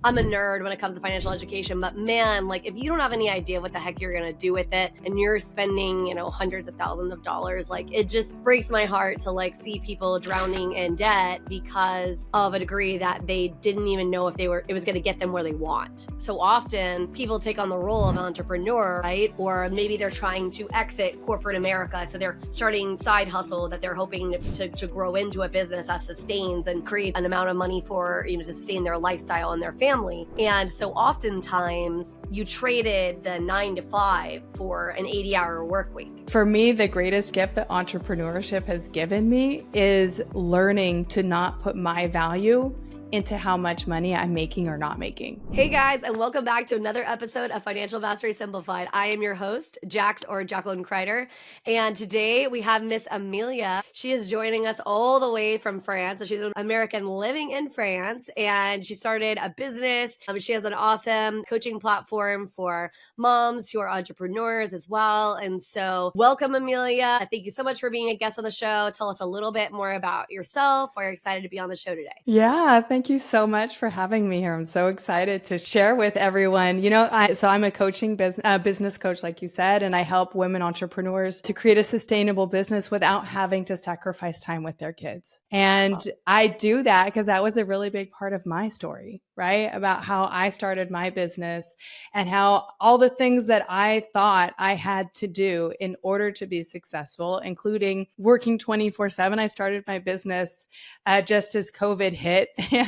I'm a nerd when it comes to financial education, but man, like if you don't have any idea what the heck you're going to do with it and you're spending, hundreds of thousands of dollars, like it just breaks my heart to like see people drowning in debt because of a degree that they didn't even know if it was going to get them where they want. So often people take on the role of entrepreneur, right? Or maybe they're trying to exit corporate America. So they're starting side hustle that they're hoping to grow into a business that sustains and create an amount of money for, to sustain their lifestyle and their family. And so oftentimes you traded the 9 to 5 for an 80-hour work week. For me, the greatest gift that entrepreneurship has given me is learning to not put my value into how much money I'm making or not making. Hey guys, and welcome back to another episode of Financial Mastery Simplified. I am your host, Jax or Jacqueline Crider, and today we have Miss Emilia. She is joining us all the way from France. So she's an American living in France, and she started a business. She has an awesome coaching platform for moms who are entrepreneurs as well. And so welcome, Emilia. Thank you so much for being a guest on the show. Tell us a little bit more about yourself. Why you're excited to be on the show today. Yeah, thank you so much for having me here. I'm so excited to share with everyone. I'm a coaching business coach, like you said, and I help women entrepreneurs to create a sustainable business without having to sacrifice time with their kids. And I do that because that was a really big part of my story, right? About how I started my business and how all the things that I thought I had to do in order to be successful, including working 24/7. I started my business just as COVID hit. And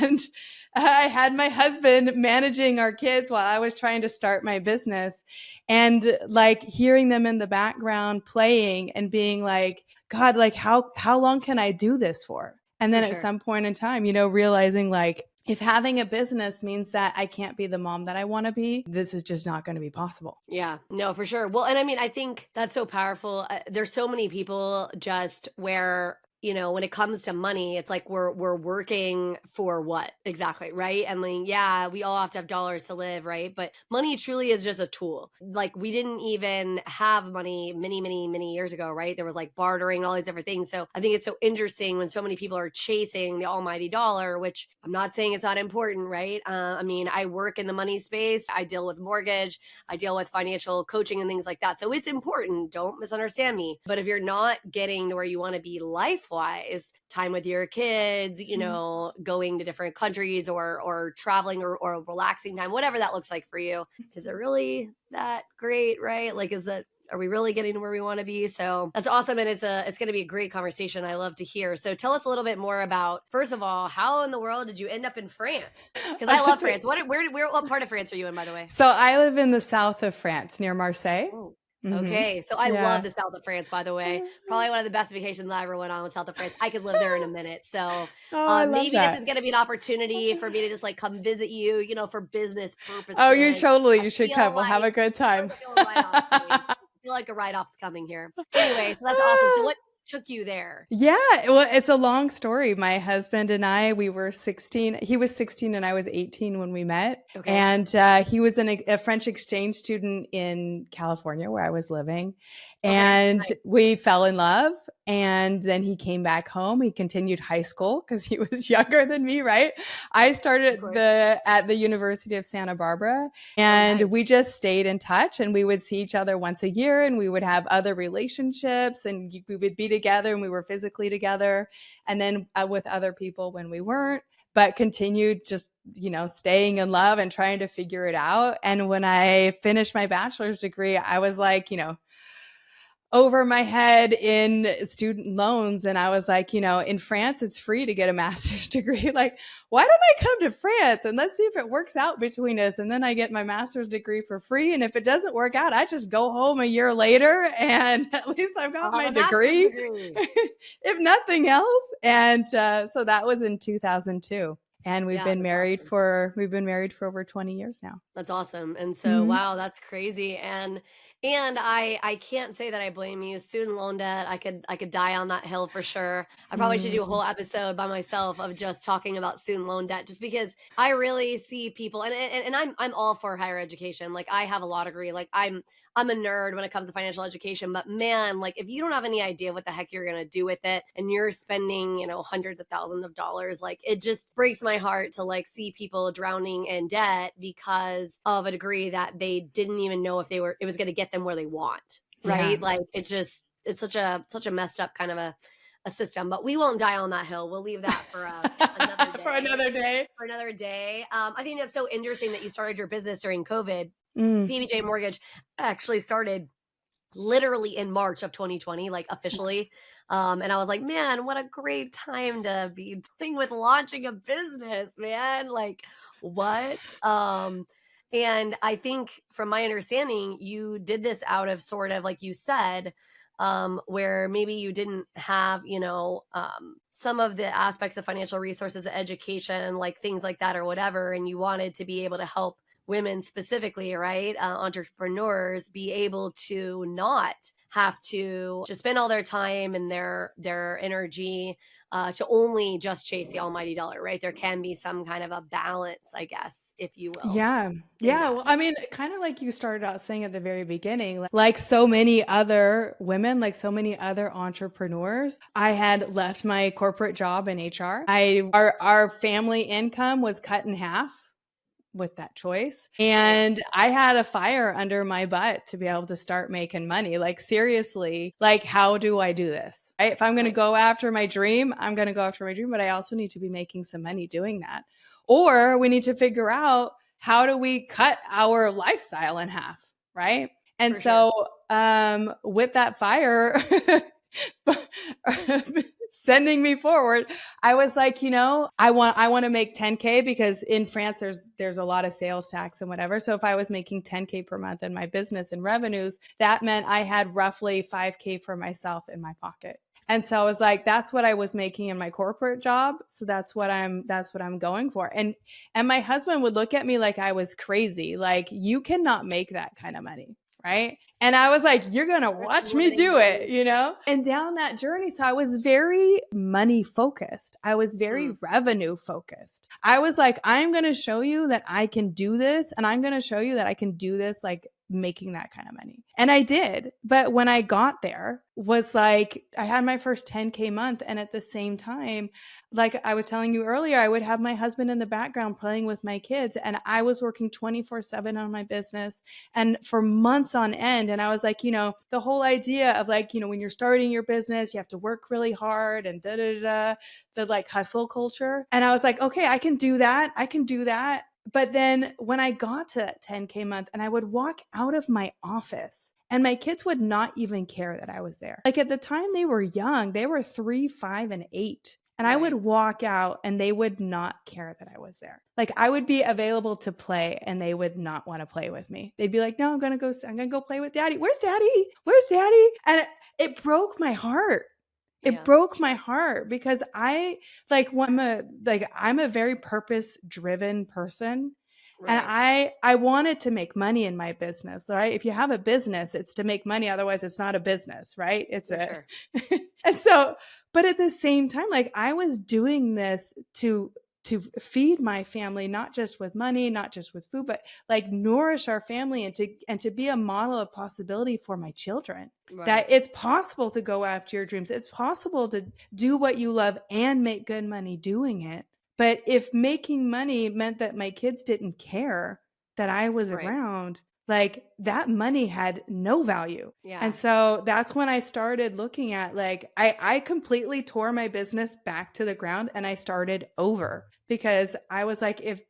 I had my husband managing our kids while I was trying to start my business, and like hearing them in the background playing and being like, God, like how long can I do this for? And then at some point in time, realizing like, if having a business means that I can't be the mom that I want to be, this is just not going to be possible. Yeah, no, for sure. Well, and I mean, I think that's so powerful. There's so many people just where when it comes to money, it's like we're working for what exactly, right? And like, yeah, we all have to have dollars to live, right? But money truly is just a tool. Like we didn't even have money many years ago, right? There was like bartering and all these different things. So I think it's so interesting when so many people are chasing the almighty dollar, which I'm not saying it's not important, right? I mean, I work in the money space. I deal with mortgage. I deal with financial coaching and things like that. So it's important. Don't misunderstand me. But if you're not getting to where you want to be life-wise, time with your kids, going to different countries or traveling or relaxing time, whatever that looks like for you, is it really that great, right? Like, are we really getting to where we want to be? So that's awesome. And it's going to be a great conversation. I love to hear. So tell us a little bit more about, first of all, how in the world did you end up in France? Because I love France. What part of France are you in, by the way? So I live in the south of France near Marseille. Oh. Okay. So I love the south of France, by the way. Probably one of the best vacations I ever went on was south of France. I could live there in a minute. So maybe this is going to be an opportunity for me to just like come visit you, for business purposes. Oh, you should come. We'll have a good time. I feel like a write-off's coming here. Anyway, so that's awesome. So what took you there? Yeah, well, it's a long story. My husband and I, we were 16. He was 16 and I was 18 when we met. Okay. And he was a French exchange student in California where I was living. And we fell in love. And then he came back home. He continued high school because he was younger than me, right? I started at the University of Santa Barbara, and we just stayed in touch, and we would see each other once a year, and we would have other relationships, and we would be together, and we were physically together, and then with other people when we weren't, but continued just, staying in love and trying to figure it out. And when I finished my bachelor's degree, I was like, over my head in student loans. And I was like, in France, it's free to get a master's degree. Like, why don't I come to France and let's see if it works out between us? And then I get my master's degree for free. And if it doesn't work out, I just go home a year later and at least I've got my degree, if nothing else. And so that was in 2002. And we've been married for over 20 years now. That's awesome. And so, wow, that's crazy. And And I can't say that I blame you. Student loan debt, I could die on that hill for sure. I probably should do a Mm, whole episode by myself of just talking about student loan debt, just because I really see people, and I'm all for higher education. Like, I have a law degree. Like, I'm a nerd when it comes to financial education, but man, like, if you don't have any idea what the heck you're gonna do with it and you're spending, hundreds of thousands of dollars, like, it just breaks my heart to like see people drowning in debt because of a degree that they didn't even know if it was gonna get them where they want. yeah. Right. Like, it's such a messed up kind of a system, but we won't die on that hill. We'll leave that for another For day. another day. For another day. I think that's so interesting that you started your business during COVID. Mm. PBJ Mortgage actually started literally in March of 2020, like, officially. And I was like, man, what a great time to be dealing with launching a business, man. Like, what? And I think from my understanding, you did this out of sort of, like you said, where maybe you didn't have, some of the aspects of financial resources, education, like things like that or whatever, and you wanted to be able to help women specifically, right? Entrepreneurs be able to not have to just spend all their time and their energy to only just chase the almighty dollar, right? There can be some kind of a balance, I guess, if you will, Yeah. in Yeah. that. Well, I mean, kind of like you started out saying at the very beginning, like so many other women, like so many other entrepreneurs, I had left my corporate job in HR. Our family income was cut in half with that choice. Yeah, And I had a fire under my butt to be able to start making money. Like, seriously, like, how do I do this? Right? If I'm going to right. go after my dream, I'm going to go after my dream, but I also need to be making some money doing that. Or we need to figure out how do we cut our lifestyle in half, right? And For sure. so with that fire sending me forward, I was like, I want to make 10K because in France there's a lot of sales tax and whatever. So if I was making 10K per month in my business and revenues, that meant I had roughly 5K for myself in my pocket. And so I was like, that's what I was making in my corporate job. So that's what I'm going for. And my husband would look at me like I was crazy. Like, you cannot make that kind of money. Right. And I was like, you're going to There's some watch me limiting do it, beliefs. And down that journey. So I was very money focused. I was very Mm, revenue focused. I was like, I'm going to show you that I can do this. And I'm going to show you that I can do this, like making that kind of money. And I did. But when I got there was like, I had my first 10K month. And at the same time, like I was telling you earlier, I would have my husband in the background playing with my kids. And I was working 24/7 on my business and for months on end. And I was like, the whole idea of like, when you're starting your business, you have to work really hard and the like hustle culture. And I was like, okay, I can do that. I can do that. But then when I got to that 10K month and I would walk out of my office and my kids would not even care that I was there. Like, at the time they were young, they were 3, 5, and 8. And I would right. walk out and they would not care that I was there. Like, I would be available to play and they would not want to play with me. They'd be like, no, I'm going to go play with daddy. Where's daddy? Where's daddy? And it broke my heart. It Yeah, broke my heart because I'm a very purpose driven person. And right. I wanted to make money in my business, right? If you have a business, it's to make money. Otherwise, it's not a business, right? It's For a, sure. and so, but at the same time, like I was doing this to feed my family, not just with money, not just with food, but like nourish our family and to be a model of possibility for my children. That Right. it's possible to go after your dreams. It's possible to do what you love and make good money doing it. But if making money meant that my kids didn't care that I was Right. around, like that money had no value. And Yeah. so that's when I started looking at like, I completely tore my business back to the ground and I started over because I was like, if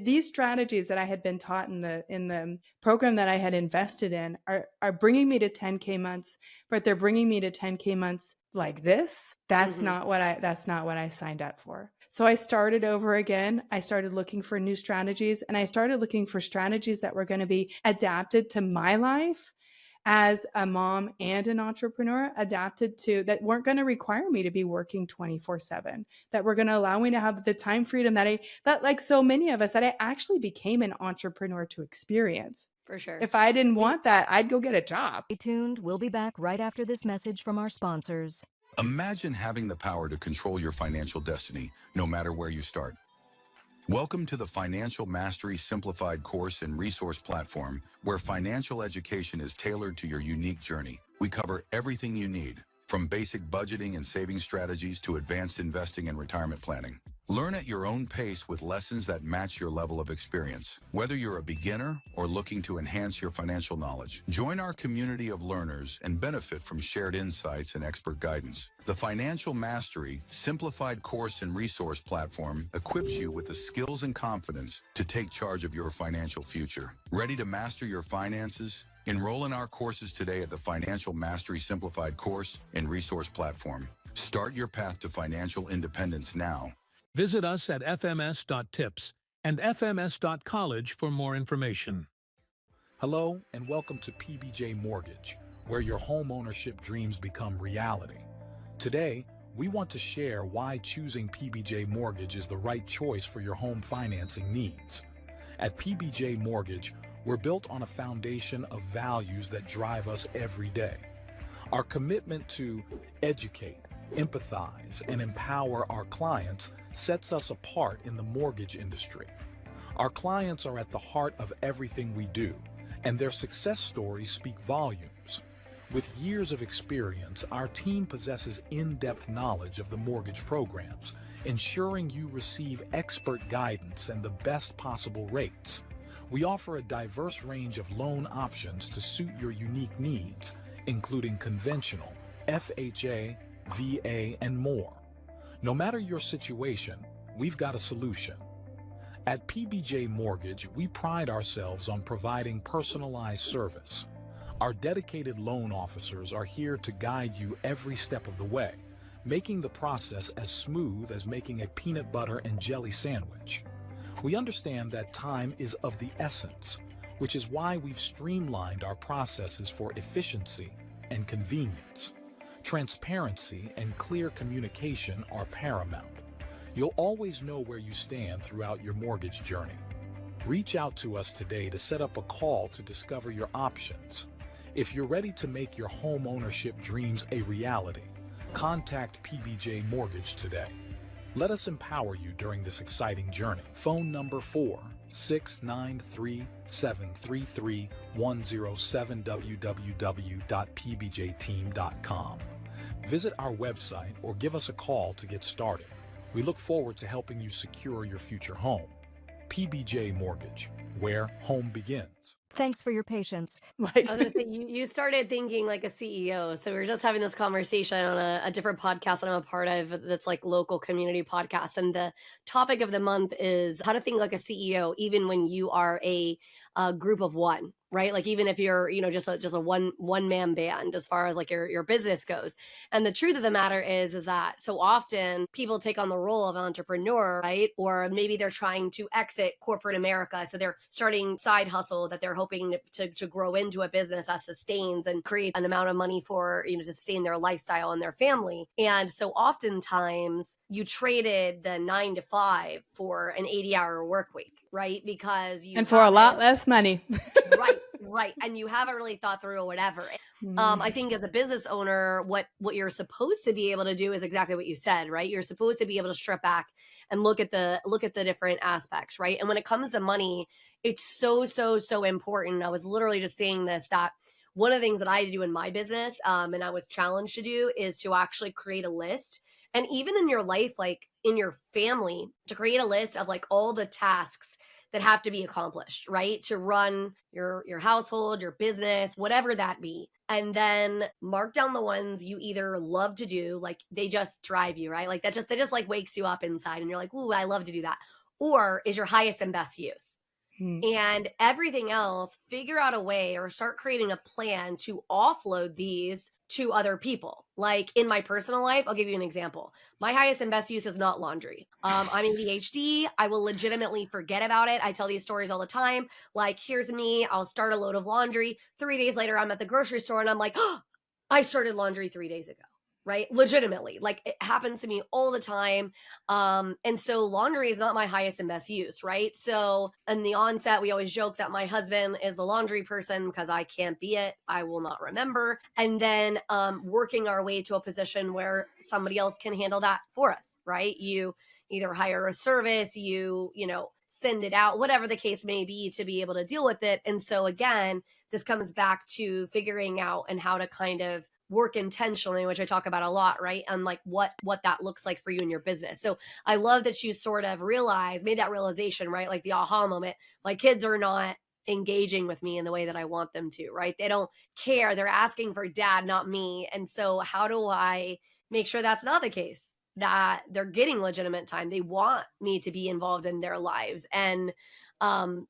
these strategies that I had been taught in the program that I had invested in are bringing me to 10K months, but they're bringing me to 10K months like this, that's Hmm. not what I signed up for. So I started over again. I started looking for new strategies and I started looking for strategies that were going to be adapted to my life as a mom and an entrepreneur, adapted to that weren't going to require me to be working 24/7, that were going to allow me to have the time freedom that like so many of us, that I actually became an entrepreneur to experience. For sure. If I didn't want that, I'd go get a job. Stay tuned. We'll be back right after this message from our sponsors. Imagine having the power to control your financial destiny, no matter where you start. Welcome to the Financial Mastery Simplified course and resource platform, where financial education is tailored to your unique journey. We cover everything you need, from basic budgeting and saving strategies to advanced investing and retirement planning. Learn at your own pace with lessons that match your level of experience. Whether you're a beginner or looking to enhance your financial knowledge, join our community of learners and benefit from shared insights and expert guidance. The Financial Mastery Simplified course and resource platform equips you with the skills and confidence to take charge of your financial future. Ready to master your finances? Enroll in our courses today at the Financial Mastery Simplified course and resource platform. Start your path to financial independence now. Visit us at fms.tips and fms.college for more information. Hello and welcome to PBJ Mortgage, where your home ownership dreams become reality. Today, we want to share why choosing PBJ Mortgage is the right choice for your home financing needs. At PBJ Mortgage, we're built on a foundation of values that drive us every day. Our commitment to educate, empathize, and empower our clients sets us apart in the mortgage industry. Our clients are at the heart of everything we do, and their success stories speak volumes. With years of experience, our team possesses in-depth knowledge of the mortgage programs, ensuring you receive expert guidance and the best possible rates. We offer a diverse range of loan options to suit your unique needs, including conventional, FHA, VA, and more. No matter your situation, we've got a solution. At PBJ Mortgage, we pride ourselves on providing personalized service. Our dedicated loan officers are here to guide you every step of the way, making the process as smooth as making a peanut butter and jelly sandwich. We understand that time is of the essence, which is why we've streamlined our processes for efficiency and convenience. Transparency and clear communication are paramount. You'll always know where you stand throughout your mortgage journey. Reach out to us today to set up a call to discover your options. If you're ready to make your home ownership dreams a reality, contact PBJ Mortgage today. Let us empower you during this exciting journey. Phone number 4-693-733-107 www.pbjteam.com. Visit our website or give us a call to get started. We look forward to helping you secure your future home. PBJ Mortgage, where home begins. Thanks for your patience. I was gonna say, you started thinking like a CEO. So we were just having this conversation on a different podcast that I'm a part of that's like local community podcast. And the topic of the month is how to think like a CEO, even when you are a group of one, right? Like even if you're, just a one man band as far as like your business goes. And the truth of the matter is that so often people take on the role of entrepreneur, right? Or maybe they're trying to exit corporate America. So they're starting side hustle that they're hoping to grow into a business that sustains and create an amount of money for, to sustain their lifestyle and their family. And so oftentimes you traded the 9 to 5 for an 80-hour work week, right? Because you and for a lot less money. Right. And you haven't really thought through or whatever. I think as a business owner, what you're supposed to be able to do is exactly what you said, right? You're supposed to be able to strip back and look at the different aspects, right? And when it comes to money, it's so important. I was literally just saying this, that one of the things that I do in my business, and I was challenged to do, is to actually create a list. And even in your life, like in your family, to create a list of like all the tasks that have to be accomplished, right? To run your household, your business, whatever that be. And then mark down the ones you either love to do, like they just drive you, right? Like that just like wakes you up inside and you're like, ooh, I love to do that. Or is your highest and best use. And everything else, figure out a way or start creating a plan to offload these to other people. Like in my personal life, I'll give you an example. My highest and best use is not laundry. I'm ADHD. I will legitimately forget about it. I tell these stories all the time. Like, here's me. I'll start a load of laundry. 3 days later, I'm at the grocery store and I'm like, oh, I started laundry 3 days ago. right? Legitimately, like it happens to me all the time. And so laundry is not my highest and best use, right? So in the onset, we always joke that my husband is the laundry person because I can't be it. I will not remember. And then working our way to a position where somebody else can handle that for us, right? You either hire a service, you know, send it out, whatever the case may be, to be able to deal with it. And so again, this comes back to figuring out and how to kind of work intentionally, which I talk about a lot, right? And like what that looks like for you in your business. So I love that you sort of made that realization, right? Like the aha moment. My kids are not engaging with me in the way that I want them to, right? They don't care. They're asking for dad, not me. And so how do I make sure that's not the case? That they're getting legitimate time. They want me to be involved in their lives. And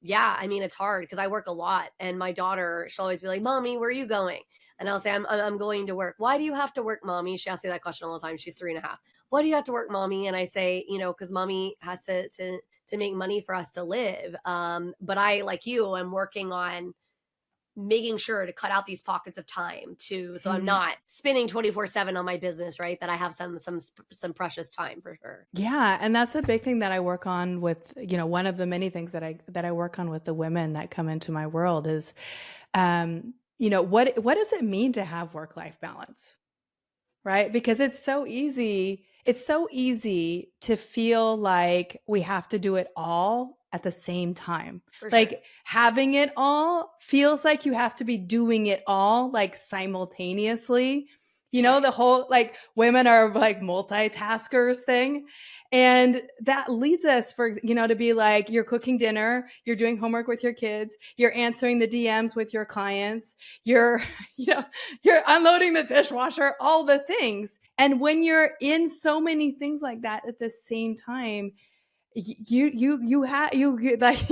yeah, I mean, it's hard because I work a lot, and my daughter, she'll always be like, "Mommy, where are you going?" And I'll say, I'm going to work. Why do you have to work, Mommy? She asks me that question all the time. She's 3.5. Why do you have to work, Mommy? And I say, you know, because Mommy has to make money for us to live. But I, like you, am working on making sure to cut out these pockets of time to, so I'm not spinning 24/7 on my business, right? That I have some precious time for sure. Yeah, and that's a big thing that I work on with, you know, one of the many things that I work on with the women that come into my world is, you know, what does it mean to have work-life balance? Right? Because it's so easy to feel like we have to do it all at the same time. For Like sure. having it all feels like you have to be doing it all like simultaneously. You know, Right. the whole like women are like multitaskers thing. And that leads us to be like, you're cooking dinner, you're doing homework with your kids, you're answering the DMs with your clients, you're, you know, you're unloading the dishwasher, all the things. And when you're in so many things like that at the same time, you have like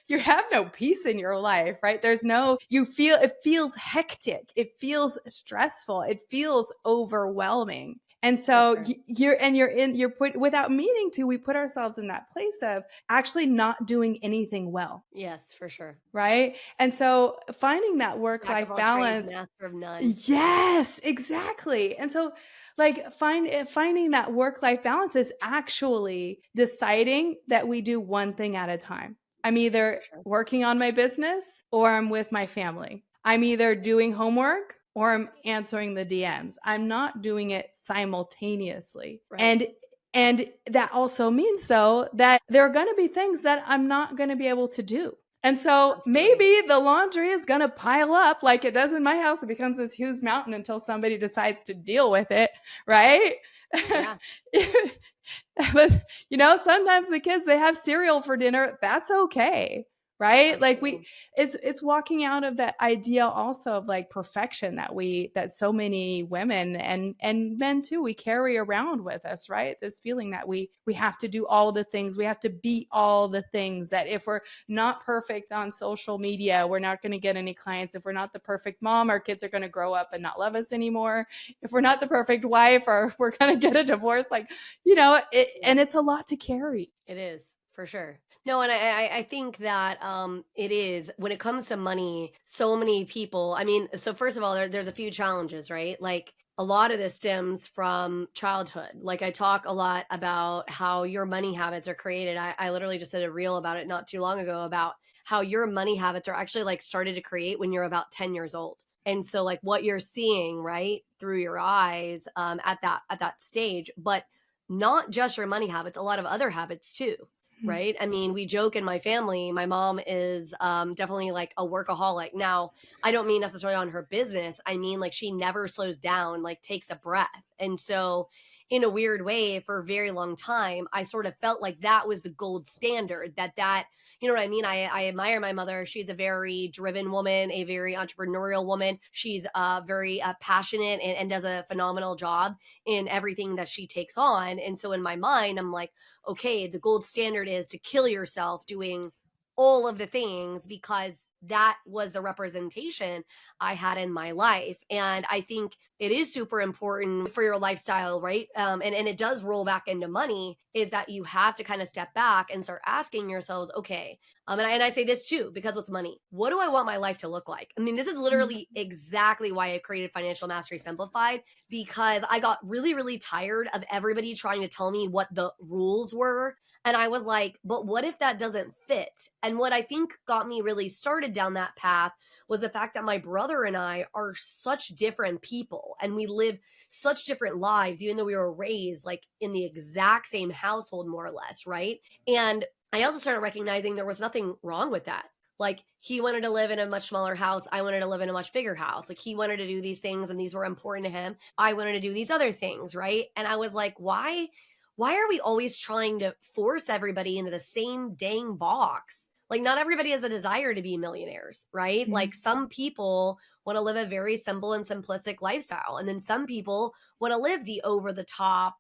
you have no peace in your life, right? It feels hectic, it feels stressful, it feels overwhelming. And so Sure. you're put, without meaning to, we put ourselves in that place of actually not doing anything well. Yes, for sure. Right. And so finding that Jack of work-life all trades, balance. master of none. Yes, exactly. And so like finding that work-life balance is actually deciding that we do one thing at a time. I'm either For sure. working on my business or I'm with my family. I'm either doing homework or I'm answering the DMs. I'm not doing it simultaneously. Right. And that also means though that there are going to be things that I'm not going to be able to do. And so Absolutely. maybe the laundry is going to pile up like it does in my house. It becomes this huge mountain until somebody decides to deal with it, right? Yeah. But, you know, sometimes the kids, they have cereal for dinner. That's okay. Right? Like Absolutely. it's walking out of that idea also of like perfection that so many women and men too, we carry around with us, right? This feeling that we have to do all the things, we have to be all the things, that if we're not perfect on social media, we're not going to get any clients. If we're not the perfect mom, our kids are going to grow up and not love us anymore. If we're not the perfect wife, or we're going to get a divorce, like, you know, and it's a lot to carry. It is, for sure. No, and I think that it is, when it comes to money, so many people, I mean, so first of all, there's a few challenges, right? Like a lot of this stems from childhood. Like I talk a lot about how your money habits are created. I literally just did a reel about it not too long ago, about how your money habits are actually like started to create when you're about 10 years old. And so like what you're seeing, right, through your eyes at that stage, but not just your money habits, a lot of other habits too. Right. I mean, we joke in my family, my mom is definitely like a workaholic. Now, I don't mean necessarily on her business. I mean, like she never slows down, like takes a breath. And so, in a weird way, for a very long time, I sort of felt like that was the gold standard, you know what I mean? I admire my mother. She's a very driven woman, a very entrepreneurial woman. She's very passionate and does a phenomenal job in everything that she takes on. And so in my mind, I'm like, okay, the gold standard is to kill yourself doing all of the things because that was the representation I had in my life. And I think it is super important for your lifestyle, right? And it does roll back into money, is that you have to kind of step back and start asking yourselves, okay, and I say this too, because with money, what do I want my life to look like? I mean, this is literally exactly why I created Financial Mastery Simplified, because I got really, really tired of everybody trying to tell me what the rules were. And I was like, but what if that doesn't fit? And what I think got me really started down that path was the fact that my brother and I are such different people and we live such different lives, even though we were raised like in the exact same household, more or less, right? And I also started recognizing there was nothing wrong with that. Like he wanted to live in a much smaller house. I wanted to live in a much bigger house. Like he wanted to do these things and these were important to him. I wanted to do these other things, right? And I was like, why are we always trying to force everybody into the same dang box? Like not everybody has a desire to be millionaires, right? Like some people want to live a very simple and simplistic lifestyle. And then some people want to live the over the top,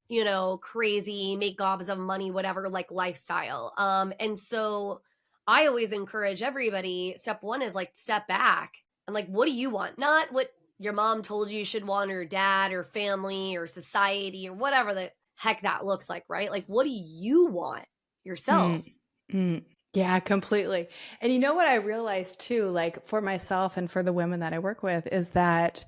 crazy, make gobs of money, whatever, like lifestyle. And so I always encourage everybody, step one is like step back and like, what do you want? Not what your mom told you should want, or your dad or family or society or whatever the heck that looks like, right? Like, what do you want yourself? Yeah, completely. And you know what I realized too, like for myself and for the women that I work with, is that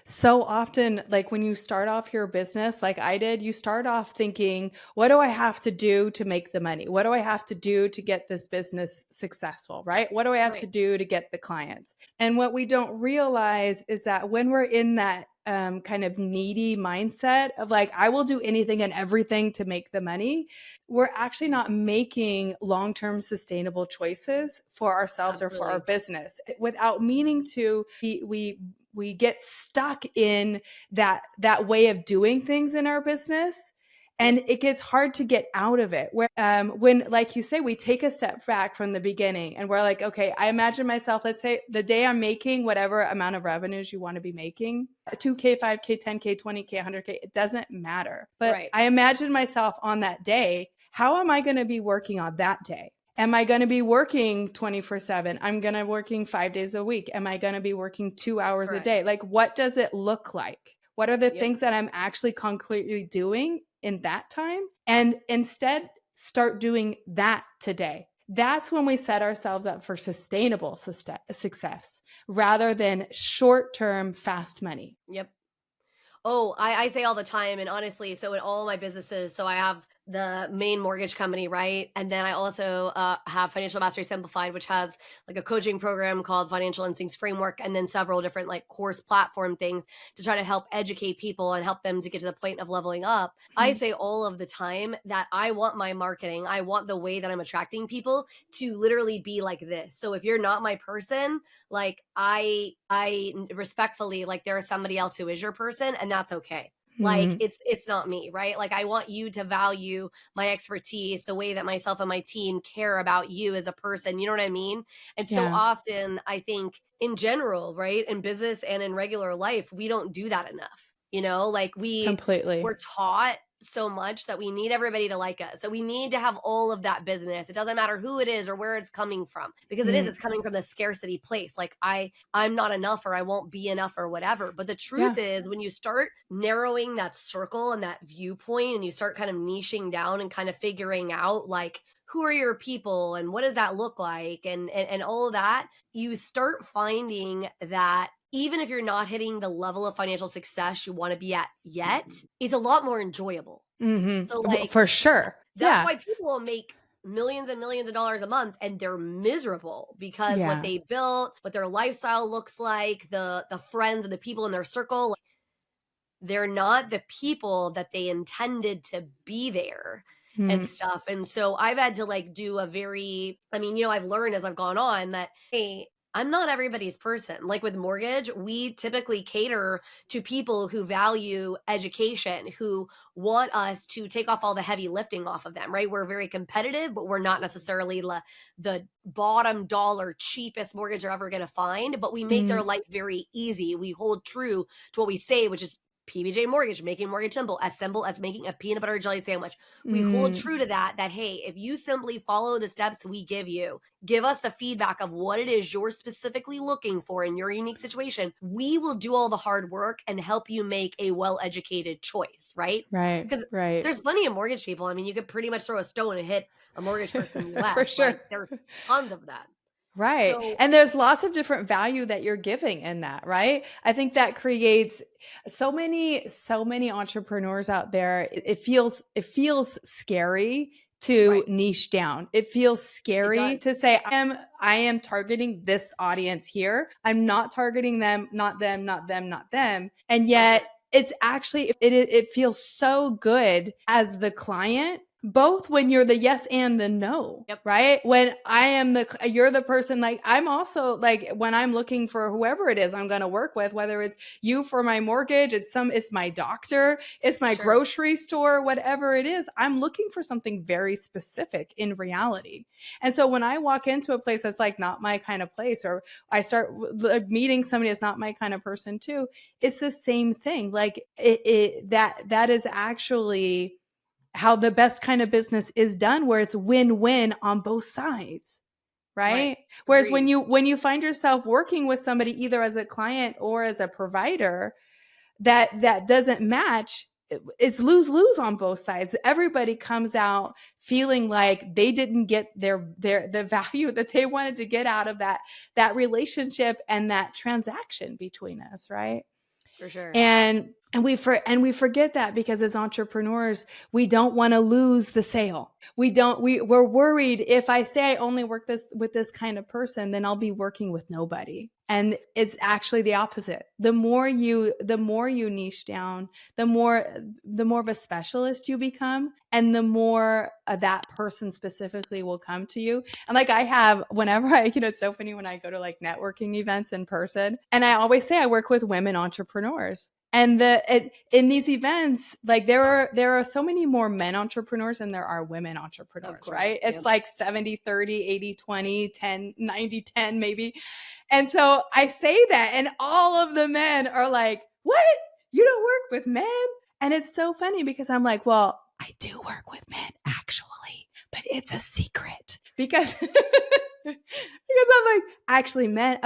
so often, like when you start off your business, like I did, you start off thinking, what do I have to do to make the money? What do I have to do to get this business successful, right? What do I have to do to get the clients? And what we don't realize is that when we're in that kind of needy mindset of like, I will do anything and everything to make the money, we're actually not making long-term sustainable choices for ourselves or for our business. Without meaning to, we get stuck in that way of doing things in our business. And it gets hard to get out of it. Where when, like you say, we take a step back from the beginning and we're like, okay, I imagine myself, let's say the day I'm making whatever amount of revenues you want to be making, 2K, 5K, 10K, 20K, 100K, it doesn't matter. But I imagine myself on that day, how am I going to be working on that day? Am I going to be working 24/7? I'm going to be working 5 days a week. Am I going to be working 2 hours a day? Like, what does it look like? What are the things that I'm actually concretely doing in that time? And instead start doing that today. That's when we set ourselves up for sustainable success rather than short-term fast money. Yep. Oh, I say all the time, and honestly, so in all my businesses, so I have the main mortgage company, right? And then I also have Financial Mastery Simplified, which has like a coaching program called Financial Instincts Framework, and then several different like course platform things to try to help educate people and help them to get to the point of leveling up. I say all of the time that I want my marketing, I want the way that I'm attracting people to literally be like this. So if you're not my person, like I respectfully, like there is somebody else who is your person, and that's okay. Like it's not me, right? Like I want you to value my expertise, the way that myself and my team care about you as a person. You know what I mean? And so often I think in general, right, in business and in regular life, we don't do that enough. Like we're taught so much that we need everybody to like us. So we need to have all of that business. It doesn't matter who it is or where it's coming from, because it's coming from the scarcity place. Like I'm not enough, or I won't be enough, or whatever. But the truth is, when you start narrowing that circle and that viewpoint, and you start kind of niching down and kind of figuring out like, who are your people and what does that look like? And all of that, you start finding that even if you're not hitting the level of financial success you want to be at yet, is a lot more enjoyable. So like, for sure. That's why people make millions and millions of dollars a month and they're miserable, because what they built, what their lifestyle looks like, the friends and the people in their circle, they're not the people that they intended to be there and stuff. And so I've had to like do a very, I've learned as I've gone on that, hey, I'm not everybody's person. Like with mortgage, we typically cater to people who value education, who want us to take off all the heavy lifting off of them, right? We're very competitive, but we're not necessarily the bottom dollar cheapest mortgage you're ever going to find, but we make their life very easy. We hold true to what we say, which is PBJ Mortgage, making mortgage simple as making a peanut butter jelly sandwich. We hold true to that, hey, if you simply follow the steps we give you, give us the feedback of what it is you're specifically looking for in your unique situation, we will do all the hard work and help you make a well-educated choice, right? Right. Because Right. there's plenty of mortgage people. I mean, you could pretty much throw a stone and hit a mortgage person in the US. For sure. Like, there's tons of that. Right. So, And there's lots of different value that you're giving in that, right? I think that creates so many entrepreneurs out there. It feels scary to niche down. It feels scary to say, I am targeting this audience here. I'm not targeting them, not them, not them, not them. And yet it's actually, it feels so good as the client, both when you're the yes and the no, right? When you're the person, like, I'm also like, when I'm looking for whoever it is I'm going to work with, whether it's you for my mortgage, it's my doctor, it's my grocery store, whatever it is, I'm looking for something very specific in reality. And so when I walk into a place that's like not my kind of place, or I start meeting somebody that's not my kind of person too, it's the same thing. Like that is actually how the best kind of business is done, where it's win-win on both sides. Right? Whereas when you find yourself working with somebody either as a client or as a provider that doesn't match, it's lose-lose on both sides. Everybody comes out feeling like they didn't get the value that they wanted to get out of that relationship and that transaction between us, right? For sure. And we forget that, because as entrepreneurs, we don't want to lose the sale. We're worried, if I say I only work with this kind of person, then I'll be working with nobody. And it's actually the opposite. The more you niche down, the more of a specialist you become, and the more that person specifically will come to you. And like I have, whenever it's so funny when I go to like networking events in person, and I always say I work with women entrepreneurs. And in these events, like there are so many more men entrepreneurs than there are women entrepreneurs, right? It's like 70-30, 80-20, 10-90-10 maybe. And so I say that, and all of the men are like, "What? You don't work with men?" And it's so funny, because I'm like, well, I do work with men actually, but it's a secret, because I'm like, actually, men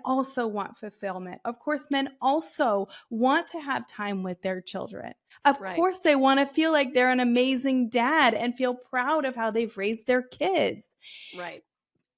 also want fulfillment. Of course, men also want to have time with their children. Of course, they want to feel like they're an amazing dad and feel proud of how they've raised their kids. Right.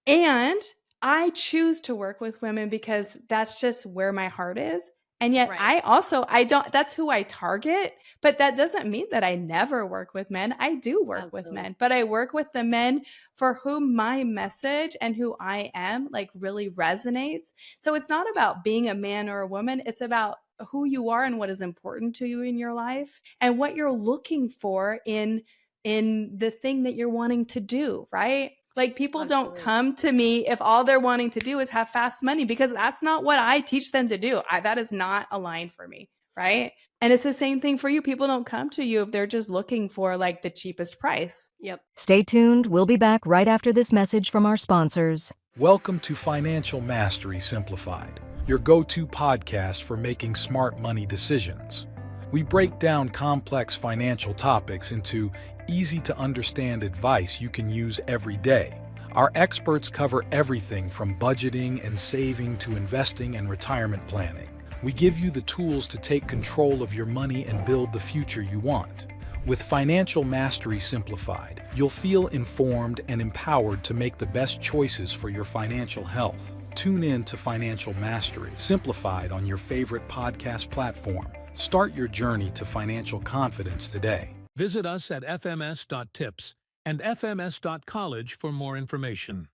And I choose to work with women because that's just where my heart is. And yet that's who I target, but that doesn't mean that I never work with men. I do work with men, but I work with the men for whom my message and who I am like really resonates. So it's not about being a man or a woman. It's about who you are and what is important to you in your life and what you're looking for in the thing that you're wanting to do, right? Like, people don't come to me if all they're wanting to do is have fast money, because that's not what I teach them to do. That is not aligned for me, right? And it's the same thing for you. People don't come to you if they're just looking for like the cheapest price. Yep. Stay tuned. We'll be back right after this message from our sponsors. Welcome to Financial Mastery Simplified, your go-to podcast for making smart money decisions. We break down complex financial topics into easy-to-understand advice you can use every day. Our experts cover everything from budgeting and saving to investing and retirement planning. We give you the tools to take control of your money and build the future you want. With Financial Mastery Simplified, you'll feel informed and empowered to make the best choices for your financial health. Tune in to Financial Mastery Simplified on your favorite podcast platform. Start your journey to financial confidence today. Visit us at fms.tips and fms.college for more information.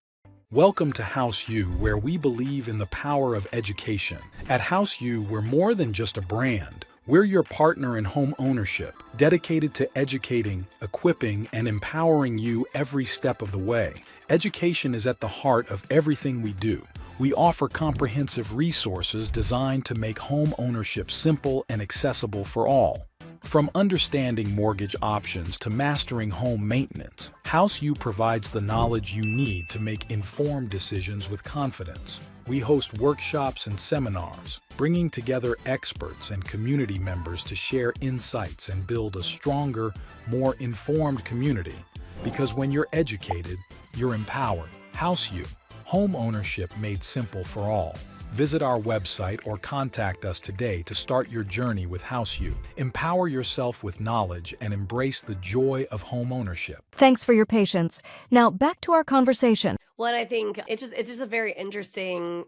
Welcome to House U, where we believe in the power of education. At House U, we're more than just a brand. We're your partner in home ownership, dedicated to educating, equipping, and empowering you every step of the way. Education is at the heart of everything we do. We offer comprehensive resources designed to make home ownership simple and accessible for all. From understanding mortgage options to mastering home maintenance, HouseU provides the knowledge you need to make informed decisions with confidence. We host workshops and seminars, bringing together experts and community members to share insights and build a stronger, more informed community. Because when you're educated, you're empowered. HouseU, home ownership made simple for all. Visit our website or contact us today to start your journey with HouseU. Empower yourself with knowledge and embrace the joy of home ownership. Thanks for your patience. Now back to our conversation. Well, and I think it's just a very interesting,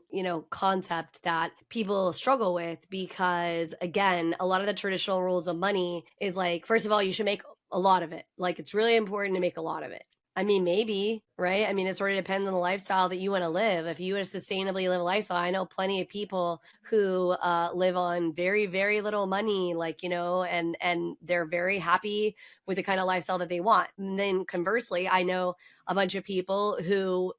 concept that people struggle with because, again, a lot of the traditional rules of money is like, first of all, you should make a lot of it. Like, it's really important to make a lot of it. I mean, maybe, right? I mean, it sort of depends on the lifestyle that you want to live. If you want to sustainably live a lifestyle, I know plenty of people who live on very, very little money, and they're very happy with the kind of lifestyle that they want. And then conversely, I know a bunch of people who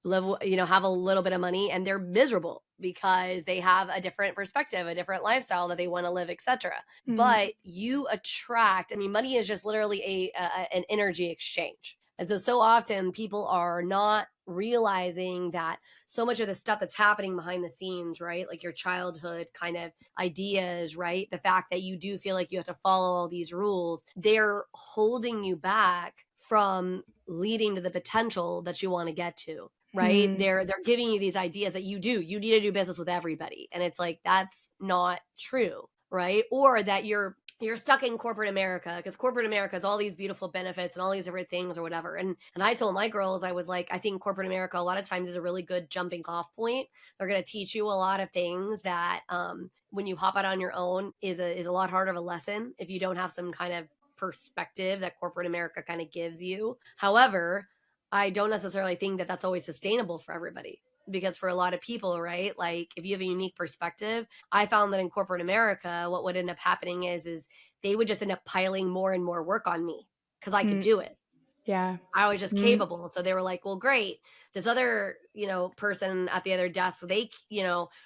live, have a little bit of money and they're miserable because they have a different perspective, a different lifestyle that they want to live, etc. Mhm. But you attract, money is just literally an energy exchange. And so often people are not realizing that so much of the stuff that's happening behind the scenes, right? Like your childhood kind of ideas, right? The fact that you do feel like you have to follow all these rules, they're holding you back from leading to the potential that you want to get to, right? Mhm. They're giving you these ideas that you need to do business with everybody. And it's like, that's not true, right? Or that you're stuck in corporate America because corporate America has all these beautiful benefits and all these different things or whatever. And I told my girls, I was like, I think corporate America a lot of times is a really good jumping off point. They're going to teach you a lot of things that when you hop out on your own is a lot harder of a lesson if you don't have some kind of perspective that corporate America kind of gives you. However, I don't necessarily think that that's always sustainable for everybody. Because for a lot of people, right, like if you have a unique perspective, I found that in corporate America, what would end up happening is they would just end up piling more and more work on me because I could Mm. do it. Yeah. I was just Mm. capable. So they were like, well, great. This other, person at the other desk, they,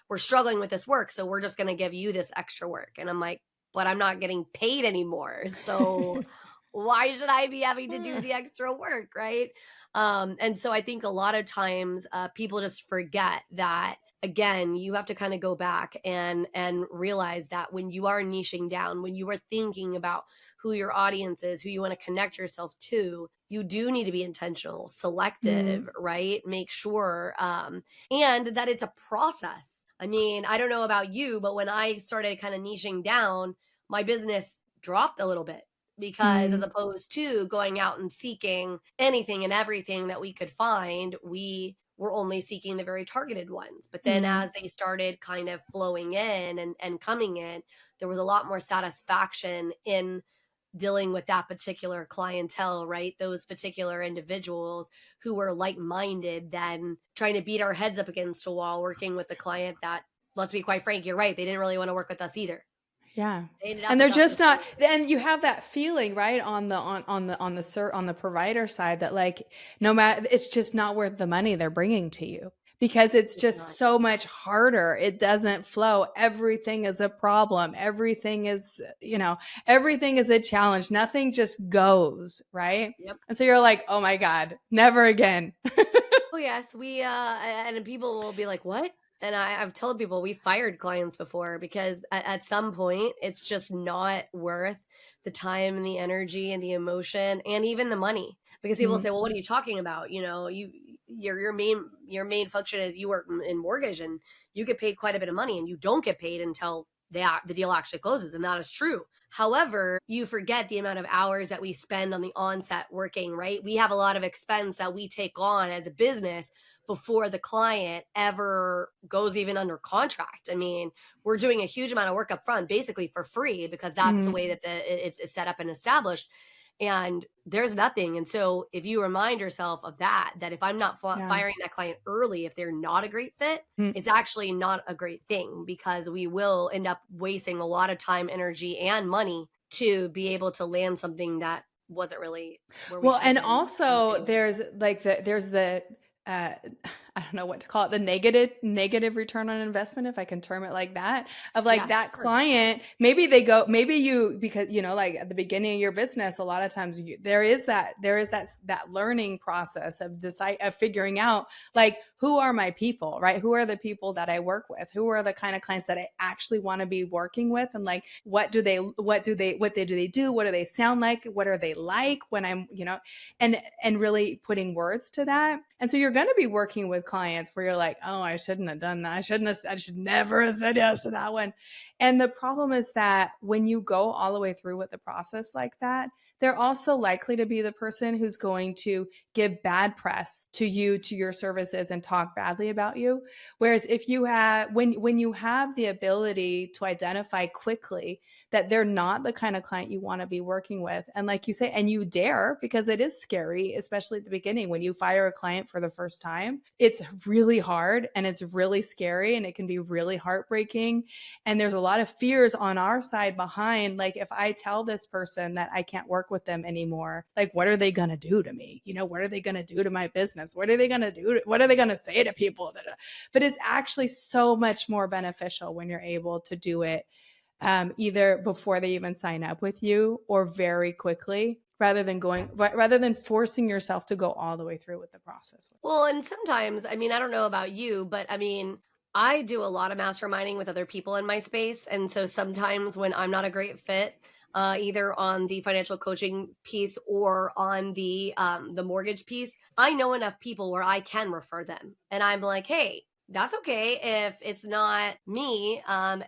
were struggling with this work. So we're just going to give you this extra work. And I'm like, but I'm not getting paid anymore. So why should I be having to do the extra work? Right. And so I think a lot of times people just forget that, again, you have to kind of go back and realize that when you are niching down, when you are thinking about who your audience is, who you want to connect yourself to, you do need to be intentional, selective, right? Make sure, and that it's a process. I mean, I don't know about you, but when I started kind of niching down, my business dropped a little bit because as opposed to going out and seeking anything and everything that we could find, we were only seeking the very targeted ones. But then as they started kind of flowing in and coming in, there was a lot more satisfaction in dealing with that particular clientele, right? Those particular individuals who were like-minded than trying to beat our heads up against a wall working with the client that, let's be quite frank, you're right, they didn't really want to work with us either. Yeah. They ended up And they're with us just not, and you have that feeling, right, on the provider side that like no matter, it's just not worth the money they're bringing to you because it's just not. so much harder. It doesn't flow. Everything is a problem. Everything is, everything is a challenge. Nothing just goes, right? Yep. And so you're like, oh my God, never again. Oh yes, we and people will be like, what? And I've told people we fired clients before because at some point it's just not worth the time and the energy and the emotion and even the money. Because people say, well, what are you talking about? Your main function is you work in mortgage and you get paid quite a bit of money and you don't get paid until the deal actually closes. And that is true. However, you forget the amount of hours that we spend on the onset working, right? We have a lot of expense that we take on as a business before the client ever goes even under contract. I mean, we're doing a huge amount of work up front, basically for free, because that's the way that it's set up and established. And there's nothing. And so if you remind yourself of that if I'm not firing that client early, if they're not a great fit, it's actually not a great thing because we will end up wasting a lot of time, energy, and money to be able to land something that wasn't really where we Well, should and have been also anyway. there's like there's the I don't know what to call it, the negative return on investment, if I can term it like that, of like Yeah, that sure. client, maybe you, because, you know, like at the beginning of your business, a lot of times there is that learning process of figuring out like, who are my people, right? Who are the people that I work with? Who are the kind of clients that I actually want to be working with? And like, what do they do? What do they sound like? What are they like when I'm, you know, and really putting words to that. And so you're going to be working with clients where you're like, oh, I shouldn't have done that. I should never have said yes to that one. And the problem is that when you go all the way through with the process like that, they're also likely to be the person who's going to give bad press to you, to your services, and talk badly about you. Whereas if you have, when you have the ability to identify quickly that they're not the kind of client you want to be working with, and like you say, and you dare, because it is scary, especially at the beginning when you fire a client for the first time, it's really hard and it's really scary and it can be really heartbreaking. And there's a lot of fears on our side behind, like, if I tell this person that I can't work with them anymore, like, what are they going to do to me? You know, what are they going to do to my business? What are they going to do? What are they going to say to people? But it's actually so much more beneficial when you're able to do it either before they even sign up with you or very quickly, rather than forcing yourself to go all the way through with the process. Well, and sometimes, I mean, I don't know about you, but I mean, I do a lot of masterminding with other people in my space. And so sometimes when I'm not a great fit, either on the financial coaching piece or on the mortgage piece, I know enough people where I can refer them. And I'm like, hey, that's okay if it's not me, and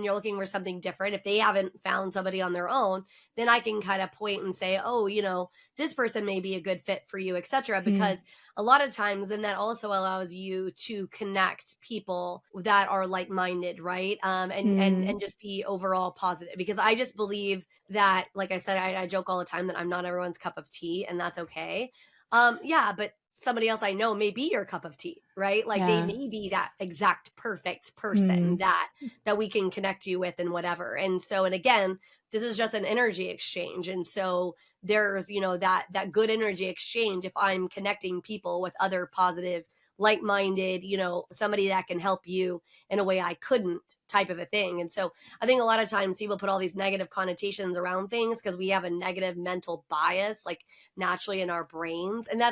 you're looking for something different. If they haven't found somebody on their own, then I can kind of point and say, oh, you know, this person may be a good fit for you, etc. Because a lot of times then that also allows you to connect people that are like-minded, right? And just be overall positive, because I just believe that, like I said, I joke all the time that I'm not everyone's cup of tea, and that's okay. Yeah, but somebody else I know may be your cup of tea, right? Like they may be that exact perfect person that we can connect you with and whatever. And so, and again, this is just an energy exchange. And so there's, you know, that good energy exchange. If I'm connecting people with other positive, like-minded, you know, somebody that can help you in a way I couldn't, type of a thing. And so I think a lot of times people put all these negative connotations around things because we have a negative mental bias, like naturally in our brains. And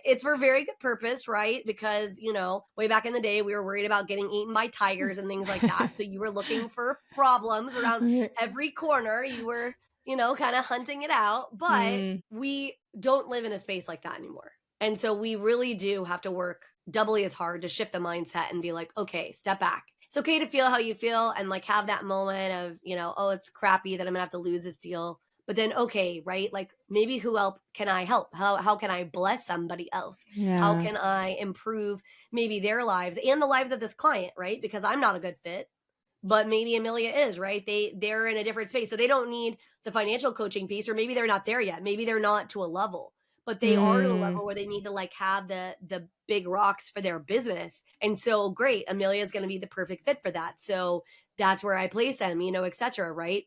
it's for very good purpose, right? Because, you know, way back in the day, we were worried about getting eaten by tigers and things like that. So you were looking for problems around every corner. You were, you know, kind of hunting it out. But we don't live in a space like that anymore. And so we really do have to work doubly as hard to shift the mindset and be like, okay, step back. It's okay to feel how you feel and like have that moment of, you know, oh, it's crappy that I'm gonna have to lose this deal. But then, okay, right? Like maybe who else can I help? How can I bless somebody else? How can I improve maybe their lives and the lives of this client, right? Because I'm not a good fit, but maybe Emilia is, right? They're in a different space. So they don't need the financial coaching piece, or maybe they're not there yet. Maybe they're not to a level, but they are to a level where they need to like have the big rocks for their business. And so great, Emilia is going to be the perfect fit for that. So that's where I place them, you know, et cetera, right?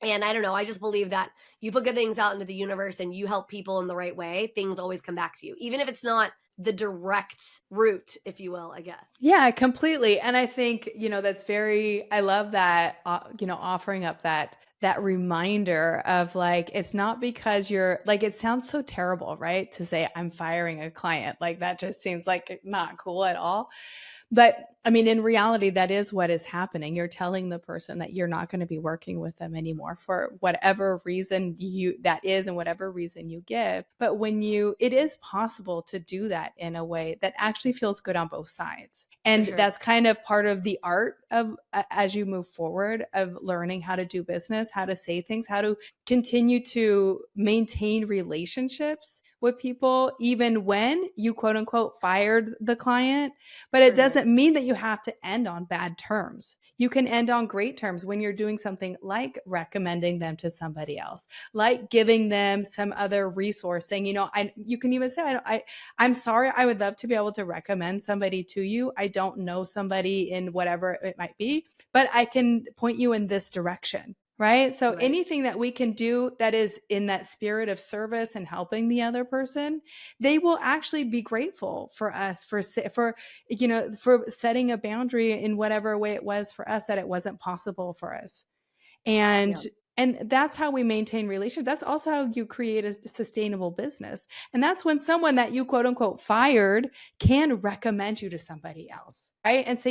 And I don't know, I just believe that you put good things out into the universe and you help people in the right way, things always come back to you, even if it's not the direct route, if you will, I guess. Yeah, completely. And I think, you know, I love that, you know, offering up that reminder of like, it's not because you're like, it sounds so terrible, right? To say I'm firing a client, like that just seems like not cool at all. But I mean, in reality, that is what is happening. You're telling the person that you're not going to be working with them anymore for whatever reason that is and whatever reason you give. But it is possible to do that in a way that actually feels good on both sides. And that's kind of part of the art of, as you move forward, of learning how to do business, how to say things, how to continue to maintain relationships with people, even when you quote unquote fired the client. But it doesn't mean that you have to end on bad terms. You can end on great terms when you're doing something like recommending them to somebody else, like giving them some other resource, saying, you know, you can even say, I'm sorry, I would love to be able to recommend somebody to you. I don't know somebody in whatever it might be, but I can point you in this direction. right? So Right. anything that we can do that is in that spirit of service and helping the other person, they will actually be grateful for us for setting a boundary in whatever way it was for us that it wasn't possible for us. Yeah. And that's how we maintain relationships. That's also how you create a sustainable business. And that's when someone that you quote unquote fired can recommend you to somebody else, right? And say,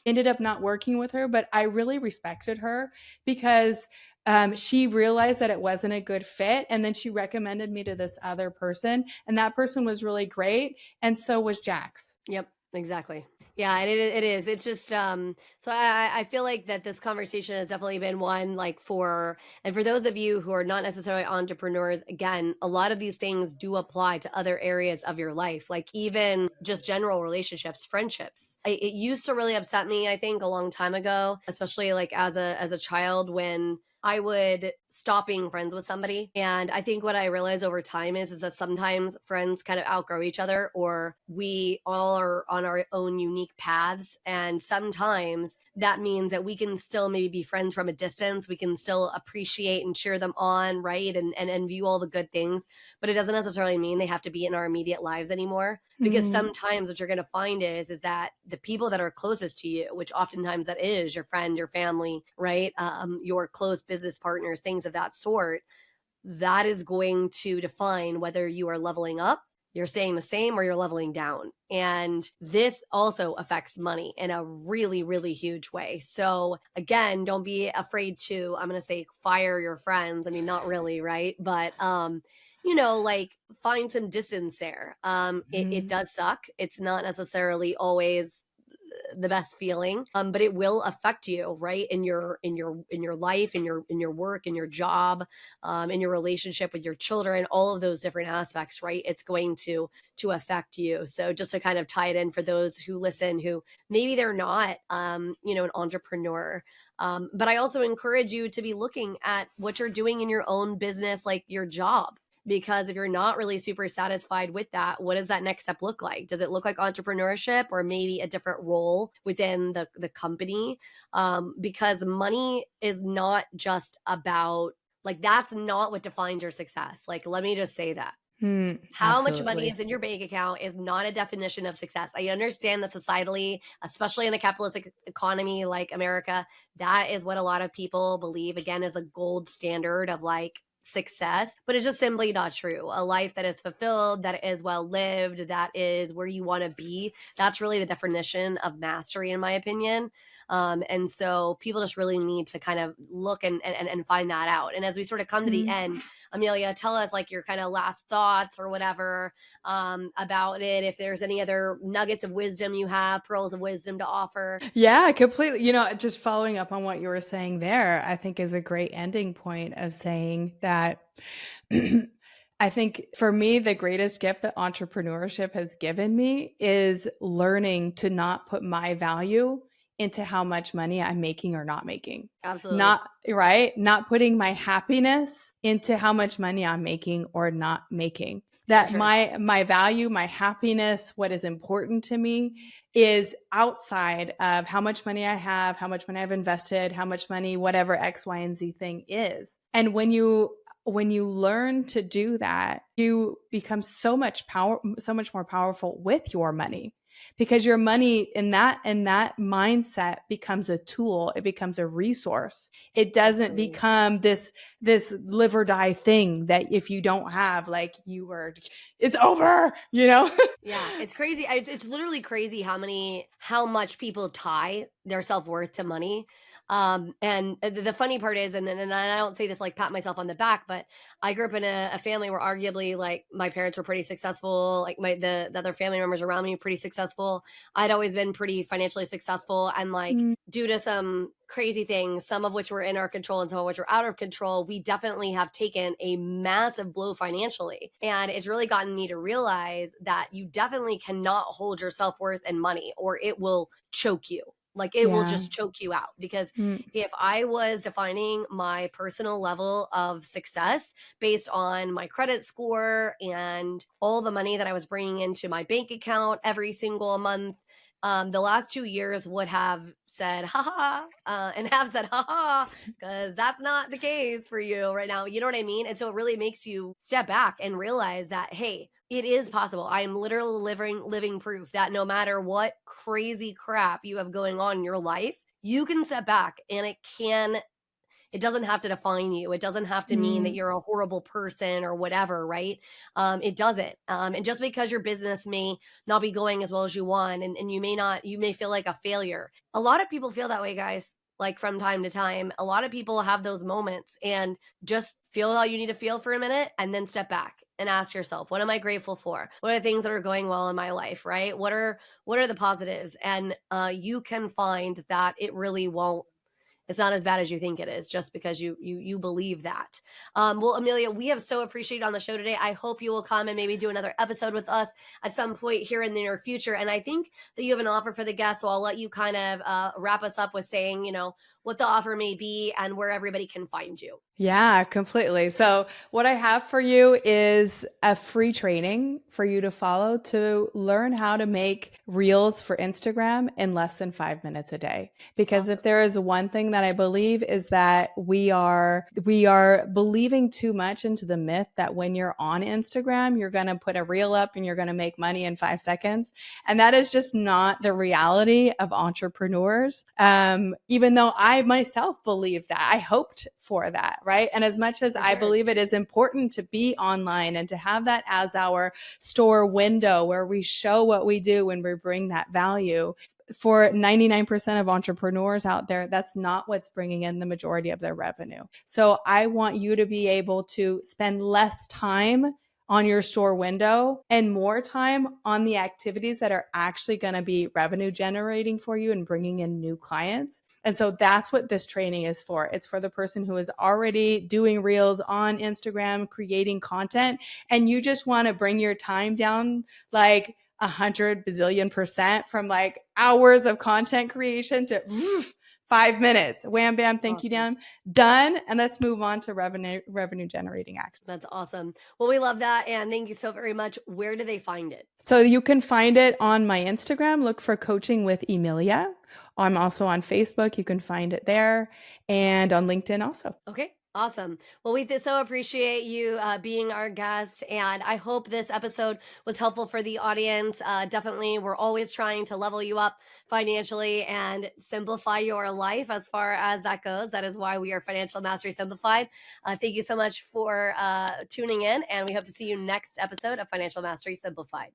ended up not working with her, but I really respected her because she realized that it wasn't a good fit. And then she recommended me to this other person. And that person was really great. And so was Jax. Yep, exactly. Yeah, it is. It's just so I feel like that this conversation has definitely been one like and for those of you who are not necessarily entrepreneurs, again, a lot of these things do apply to other areas of your life, like even just general relationships, friendships. It used to really upset me, I think, a long time ago, especially like as a child when I would stop being friends with somebody. And I think what I realized over time is that sometimes friends kind of outgrow each other, or we all are on our own unique paths. And sometimes that means that we can still maybe be friends from a distance. We can still appreciate and cheer them on, right? And view all the good things. But it doesn't necessarily mean they have to be in our immediate lives anymore. Because sometimes what you're going to find is that the people that are closest to you, which oftentimes that is your friend, your family, right? Your close business partners, things of that sort, that is going to define whether you are leveling up, you're staying the same, or you're leveling down. And this also affects money in a really, really huge way. So again, don't be afraid to, I'm going to say, fire your friends. I mean, not really, right? But, like find some distance there. It does suck. It's not necessarily always the best feeling, but it will affect you, right, in your life, in your work, in your job, in your relationship with your children, all of those different aspects, right? It's going to affect you. So just to kind of tie it in for those who listen, who maybe they're not an entrepreneur, but I also encourage you to be looking at what you're doing in your own business, like your job. Because if you're not really super satisfied with that, what does that next step look like? Does it look like entrepreneurship, or maybe a different role within the company? Because money is not just about, like, that's not what defines your success. Like, let me just say that. How much money Absolutely. is in your bank account is not a definition of success. I understand that societally, especially in a capitalistic economy like America, that is what a lot of people believe, again, is the gold standard of like success, but it's just simply not true. A life that is fulfilled, that is well lived, that is where you want to be, that's really the definition of mastery, in my opinion. And so people just really need to kind of look and find that out. And as we sort of come to the end, Emilia, tell us like your kind of last thoughts or whatever about it. If there's any other nuggets of wisdom you have, pearls of wisdom to offer. Yeah, completely. Just following up on what you were saying there, I think is a great ending point of saying that I think for me, the greatest gift that entrepreneurship has given me is learning to not put my value into how much money I'm making or not making. Absolutely. Not putting my happiness into how much money I'm making or not making. For That sure. my value, my happiness, what is important to me is outside of how much money I have, how much money I've invested, how much money, whatever X, Y, and Z thing is. And when you learn to do that, you become so much more powerful with your money, because your money in that mindset becomes a tool. It becomes a resource. It doesn't Absolutely. become this live or die thing that if you don't have, like it's over, Yeah, it's crazy. It's literally crazy how much people tie their self-worth to money. And the funny part is, and I don't say this like pat myself on the back, but I grew up in a family where arguably like my parents were pretty successful. Like the other family members around me were pretty successful. I'd always been pretty financially successful, and like due to some crazy things, some of which were in our control and some of which were out of control, we definitely have taken a massive blow financially. And it's really gotten me to realize that you definitely cannot hold your self-worth in money, or it will choke you. Like it will just choke you out. Because if I was defining my personal level of success based on my credit score and all the money that I was bringing into my bank account every single month, the last 2 years would have said, haha, and have said, haha, because that's not the case for you right now. You know what I mean? And so it really makes you step back and realize that, hey, it is possible. I am literally living proof that no matter what crazy crap you have going on in your life, you can step back and it doesn't have to define you. It doesn't have to mean that you're a horrible person or whatever, right? It doesn't. And just because your business may not be going as well as you want, and you may feel like a failure. A lot of people feel that way, guys. Like from time to time, a lot of people have those moments, and just feel how you need to feel for a minute and then step back and ask yourself, what am I grateful for? What are the things that are going well in my life, right? What are the positives? And you can find that it really won't, it's not as bad as you think it is, just because you believe that. Well, Emilia, we have so appreciated on the show today. I hope you will come and maybe do another episode with us at some point here in the near future. And I think that you have an offer for the guests, so I'll let you kind of wrap us up with saying, what the offer may be and where everybody can find you. Yeah, completely. So what I have for you is a free training for you to follow to learn how to make reels for Instagram in less than 5 minutes a day. Because if there is one thing that I believe is that we are believing too much into the myth that when you're on Instagram, you're going to put a reel up and you're going to make money in 5 seconds. And that is just not the reality of entrepreneurs. Even though I myself believe that, I hoped for that. Right. And as much as I believe it is important to be online and to have that as our store window where we show what we do and we bring that value, for 99% of entrepreneurs out there, that's not what's bringing in the majority of their revenue. So I want you to be able to spend less time on your store window and more time on the activities that are actually going to be revenue generating for you and bringing in new clients. And so that's what this training is for. It's for the person who is already doing reels on Instagram, creating content, and you just want to bring your time down like 100 bazillion% from like hours of content creation to 5 minutes. Wham, bam, thank you, done. And let's move on to revenue generating action. That's awesome. Well, we love that. And thank you so very much. Where do they find it? So you can find it on my Instagram. Look for Coaching with Emilia. I'm also on Facebook. You can find it there, and on LinkedIn also. Okay. Awesome. Well, we so appreciate you being our guest, and I hope this episode was helpful for the audience. Definitely, we're always trying to level you up financially and simplify your life as far as that goes. That is why we are Financial Mastery Simplified. Thank you so much for tuning in, and we hope to see you next episode of Financial Mastery Simplified.